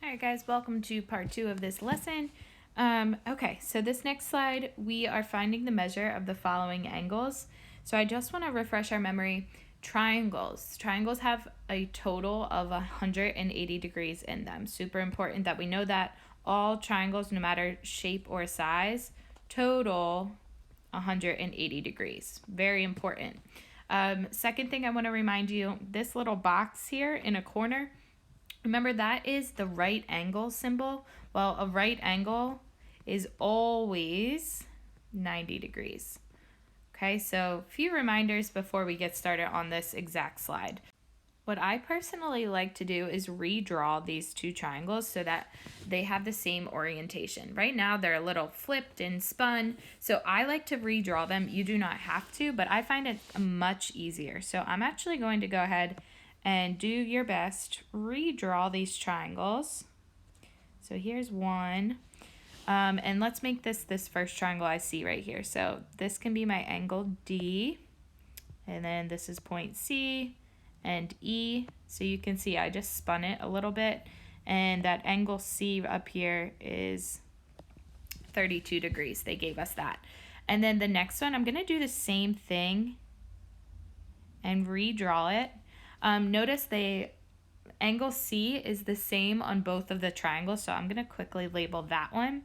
Alright guys, welcome to part 2 of this lesson. Okay, so this next slide, we are finding the measure of the following angles. So I just want to refresh our memory. Triangles. Triangles have a total of 180 degrees in them. Super important that we know that all triangles, no matter shape or size, total 180 degrees. Very important. Second thing I want to remind you, this little box here in a corner, remember that is the right angle symbol. Well, a right angle is always 90 degrees. Okay, so a few reminders before we get started on this exact slide. What I personally like to do is redraw these two triangles so that they have the same orientation. Right now they're a little flipped and spun, so I like to redraw them. You do not have to, but I find it much easier. So I'm actually going to go ahead and do your best, redraw these triangles. So here's one, and let's make this first triangle I see right here. So this can be my angle D, and then this is point C and E. So you can see I just spun it a little bit, and that angle C up here is 32 degrees. They gave us that. And then the next one, I'm gonna do the same thing and redraw it. Notice the angle C is the same on both of the triangles, so I'm going to quickly label that one.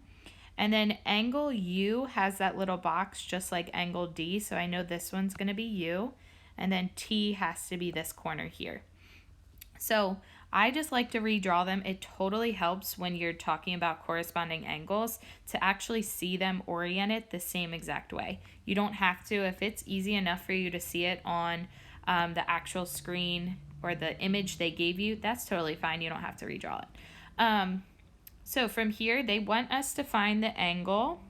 And then angle U has that little box just like angle D, so I know this one's going to be U. And then T has to be this corner here. So I just like to redraw them. It totally helps when you're talking about corresponding angles to actually see them oriented the same exact way. You don't have to. If it's easy enough for you to see it on the actual screen or the image they gave you, that's totally fine. You don't have to redraw it. So from here, they want us to find the angle.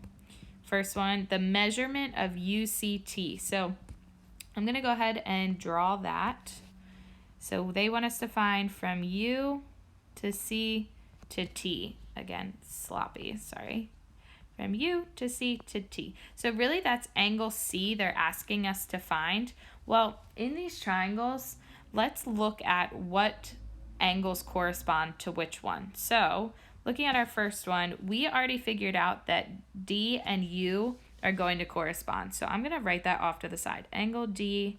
First one, the measurement of UCT. So I'm going to go ahead and draw that. So they want us to find from U to C to T. Again, sloppy, sorry. From U to C to T. So really that's angle C they're asking us to find. Well, in these triangles, let's look at what angles correspond to which one. So looking at our first one, we already figured out that D and U are going to correspond. So I'm going to write that off to the side. Angle D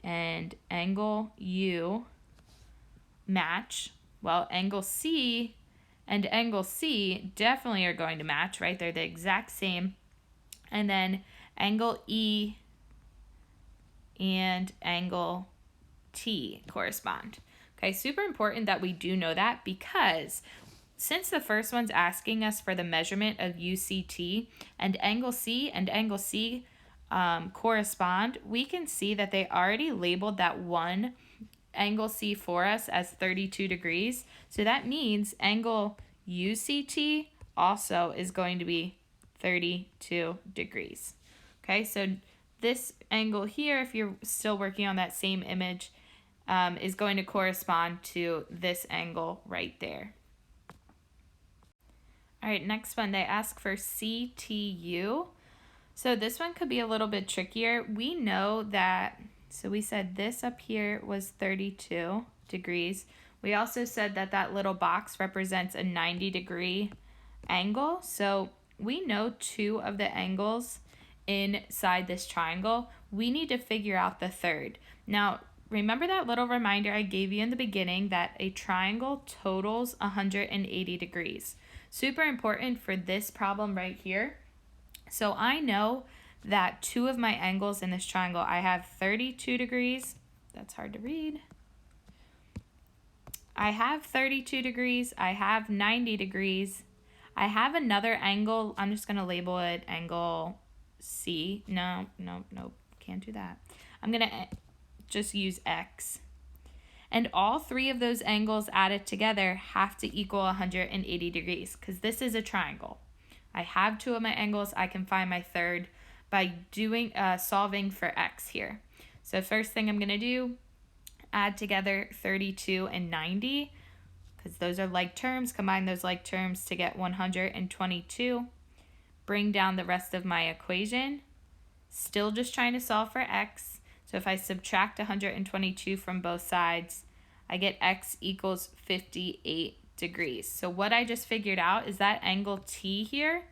and angle U match. Well, angle C and angle C definitely are going to match, right? They're the exact same. And then angle E and angle T correspond. Okay, super important that we do know that, because since the first one's asking us for the measurement of UCT and angle C correspond, we can see that they already labeled that one angle C for us as 32 degrees. So that means angle UCT also is going to be 32 degrees. Okay, so this angle here, if you're still working on that same image, is going to correspond to this angle right there. All right, next one, they ask for CTU. So this one could be a little bit trickier. We know that, so we said this up here was 32 degrees. We also said that that little box represents a 90-degree angle. So we know two of the angles inside this triangle. We need to figure out the third. Now, remember that little reminder I gave you in the beginning that a triangle totals 180 degrees. Super important for this problem right here. So I know that two of my angles in this triangle, I have 32 degrees. That's hard to read. I have 32 degrees. I have 90 degrees. I have another angle. I'm just going to label it angle C. No, can't do that. I'm going to just use X. And all three of those angles added together have to equal 180 degrees because this is a triangle. I have two of my angles. I can find my third by doing solving for X here. So first thing I'm going to do, add together 32 and 90 because those are like terms. Combine those like terms to get 122. Bring down the rest of my equation. Still just trying to solve for X. So if I subtract 122 from both sides, I get X equals 58 degrees. So what I just figured out is that angle T here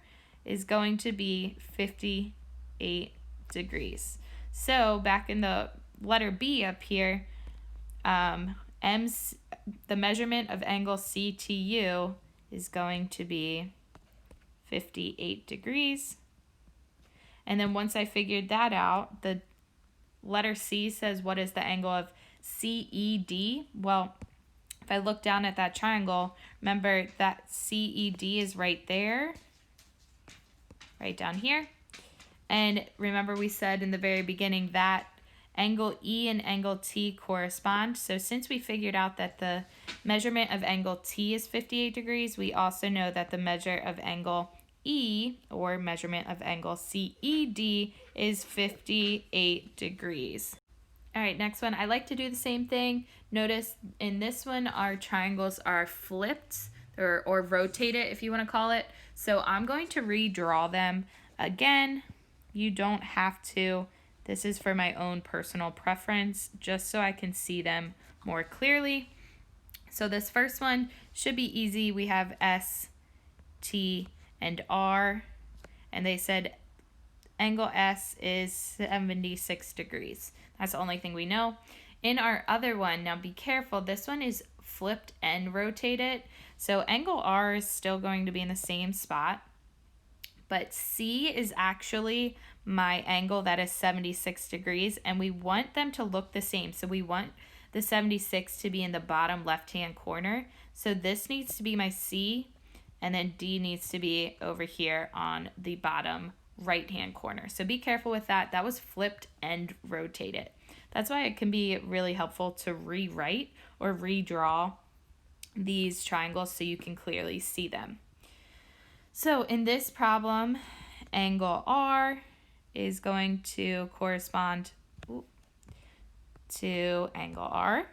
is going to be 58 degrees. So back in the letter B up here, the measurement of angle CTU is going to be 58 degrees. And then once I figured that out, the letter C says what is the angle of CED? Well, if I look down at that triangle, remember that CED is right there, right down here. And remember we said in the very beginning that angle E and angle T correspond. So since we figured out that the measurement of angle T is 58 degrees, we also know that the measure of angle E, or measurement of angle CED, is 58 degrees. All right, next one. I like to do the same thing. Notice in this one, our triangles are flipped or rotated, if you want to call it. So I'm going to redraw them. Again, you don't have to. This is for my own personal preference, just so I can see them more clearly. So this first one should be easy. We have S, T, and R, and they said angle S is 76 degrees. That's the only thing we know. In our other one, now be careful, this one is flipped and rotated. So angle R is still going to be in the same spot, but C is actually my angle that is 76 degrees, and we want them to look the same. So we want the 76 to be in the bottom left-hand corner. So this needs to be my C, and then D needs to be over here on the bottom right-hand corner. So be careful with that. That was flipped and rotated. That's why it can be really helpful to rewrite or redraw these triangles so you can clearly see them. So in this problem, angle R is going to correspond to angle R.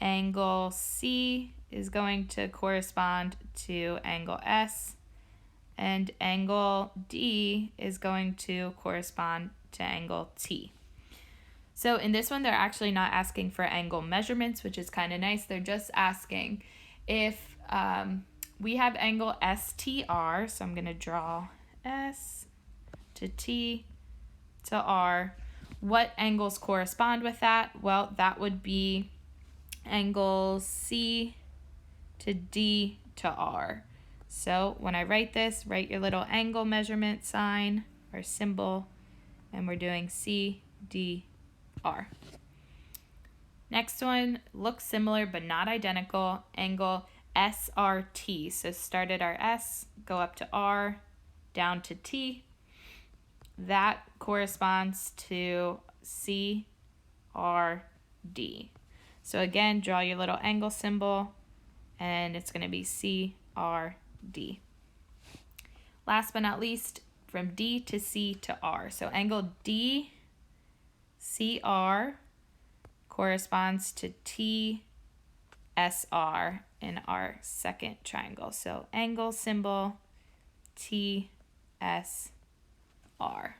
Angle C is going to correspond to angle S. And angle D is going to correspond to angle T. So in this one, they're actually not asking for angle measurements, which is kind of nice. They're just asking if we have angle STR, so I'm going to draw S to T to R. What angles correspond with that? Well, that would be angles C to D to R. So when I write this, write your little angle measurement sign or symbol, and we're doing C, D, R. Next one looks similar but not identical, angle SRT. So start at our S, go up to R, down to T. That corresponds to C, R, D. So again, draw your little angle symbol, and it's going to be C, R, D. Last but not least, from D to C to R. So angle D, CR corresponds to T, SR in our second triangle. So angle symbol, T, S, R.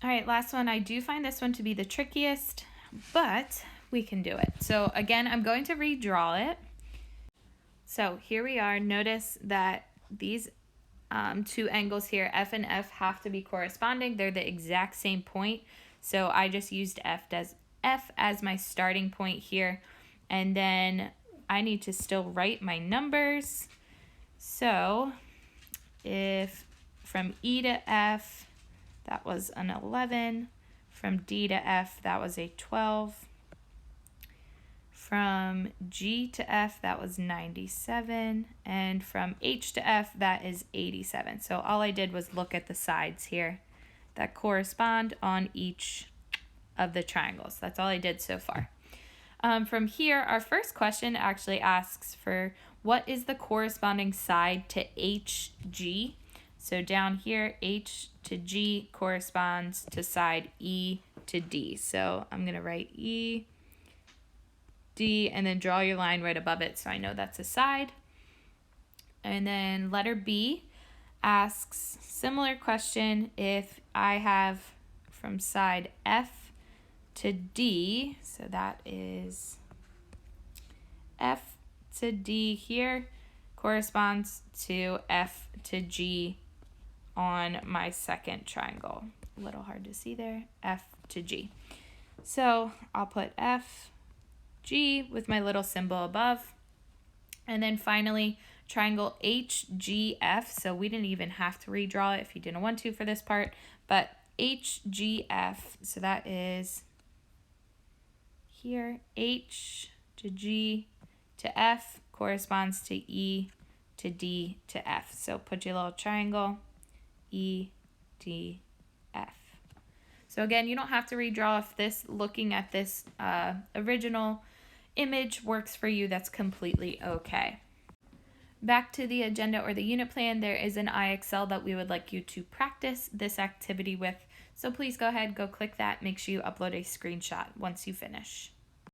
All right, last one. I do find this one to be the trickiest, but we can do it. So again, I'm going to redraw it. So here we are. Notice that these two angles here, F and F, have to be corresponding. They're the exact same point. So I just used F as my starting point here. And then I need to still write my numbers. So if from E to F, that was an 11. From D to F, that was a 12. From G to F, that was 97. And from H to F, that is 87. So all I did was look at the sides here that correspond on each of the triangles. That's all I did so far. From here, our first question actually asks for what is the corresponding side to HG. So down here, H to G corresponds to side E to D. So I'm going to write E, D, and then draw your line right above it so I know that's a side. And then letter B asks, similar question, if I have from side F to D, so that is F to D here corresponds to F to G on my second triangle. A little hard to see there, F to G. So I'll put F, G with my little symbol above. And then finally, triangle HGF. So we didn't even have to redraw it if you didn't want to for this part, but HGF, so that is here, H to G to F corresponds to E to D to F. So put your little triangle, E, D, F. So again, you don't have to redraw. If this, looking at this original image works for you, that's completely okay. Back to the agenda or the unit plan, there is an IXL that we would like you to practice this activity with. So please go ahead, go click that. Make sure you upload a screenshot once you finish.